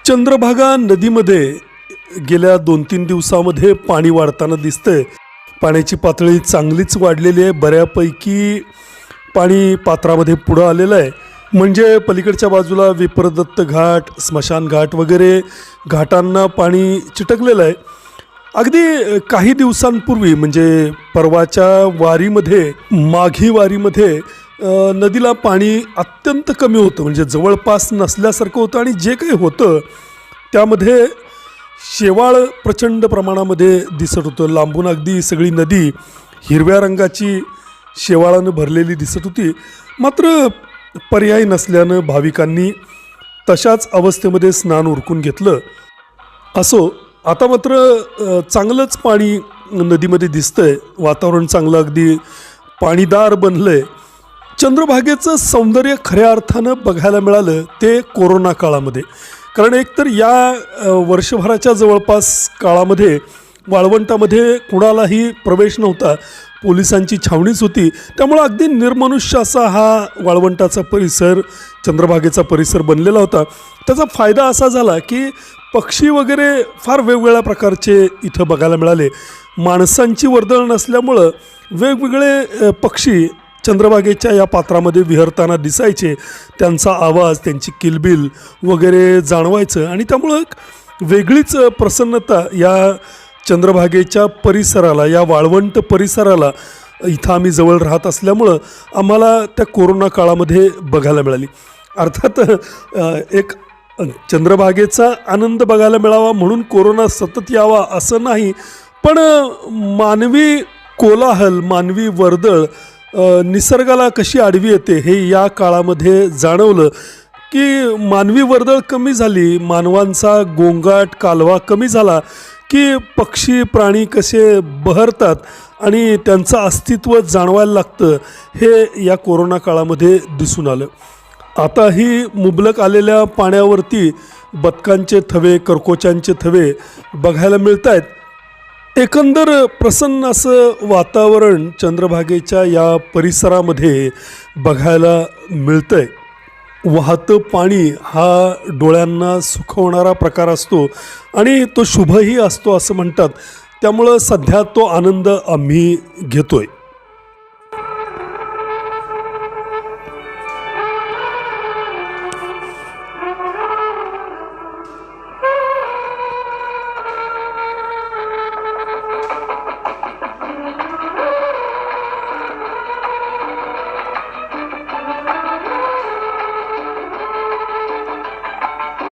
चंद्रभागा नदीमध्ये गेल्या 2-3 दिवसामध्ये पाणी वाढताना दिसतंय। पाण्याची पातळी चांगलीच वाढलेली आहे, बऱ्यापैकी पाणी पात्रामध्ये पुढे आलेलं आहे। म्हणजे पलीकडच्या बाजूला विप्रदत्त घाट, स्मशान घाट वगैरे घाटांना पाणी चिटकलेलं आहे। अगदी काही दिवसांपूर्वी म्हणजे परवाच्या वारीमध्ये, माघी वारीमध्ये नदीला पाणी अत्यंत कमी होतं, म्हणजे जवळपास नसल्यासारखं होतं। आणि जे काही होतं त्यामध्ये शेवाळ प्रचंड प्रमाणामध्ये दिसत होतं। लांबून अगदी सगळी नदी हिरव्या रंगाची शेवाळानं भरलेली दिसत होती। मात्र पर्याय नसल्यानं भाविकांनी तशाच अवस्थेमध्ये स्नान उरकून घेतलं। असो, आता मात्र चांगलंच पाणी नदीमध्ये दिसतंय, वातावरण चांगलं अगदी पाणीदार बनलंय। चंद्रभागेचं सौंदर्य खऱ्या अर्थानं बघायला मिळालं ते कोरोना काळामध्ये। कारण एकतर या वर्षभराच्या जवळपास काळामध्ये वाळवंटामध्ये कुणालाही प्रवेश नव्हता, पोलिसांची छावणीच होती। त्यामुळे अगदी निर्मनुष्य असा हा वाळवंटाचा परिसर, चंद्रभागेचा परिसर बनलेला होता। त्याचा फायदा असा झाला की पक्षी वगैरे फार वेगवेगळ्या प्रकारचे इथं बघायला मिळाले। माणसांची वर्दळ नसल्यामुळं वेगवेगळे पक्षी चंद्रभागेच्या या पात्रामध्ये विहरताना दिसायचे। त्यांचा आवाज, त्यांची किलबिल वगैरे जाणवायचं आणि त्यामुळं वेगळीच प्रसन्नता या चंद्रभागेच्या परिसराला, या वाळवंट परिसराला इथं आम्ही जवळ राहत असल्यामुळं आम्हाला त्या कोरोना काळामध्ये बघायला मिळाली। अर्थात एक चंद्रभागेचा आनंद बघायला मिळावा म्हणून कोरोना सतत यावा असं नाही, पण मानवी कोलाहल, मानवी वर्दळ निसर्गाला कशी आडवी येते हे या काळामध्ये जाणवलं। की मानवी वर्दळ कमी झाली, मानवांचा गोंगाट कालवा कमी झाला की पक्षी प्राणी कसे बहरतात आणि त्यांचं अस्तित्व जाणवायला लागतं, हे या कोरोना काळामध्ये दिसून आलं। आताही मुबलक आलेल्या पाण्यावरती बदकांचे थवे, करकोचांचे थवे बघायला मिळत आहेत। एकंदर प्रसन्न असं वातावरण चंद्रभागेच्या या परिसरामध्ये बघायला मिळतंय। वाहतं पाणी हा डोळ्यांना सुखवणारा प्रकार असतो आणि तो शुभही असतो असं म्हणतात। त्यामुळं सध्या तो आनंद आम्ही घेतोय।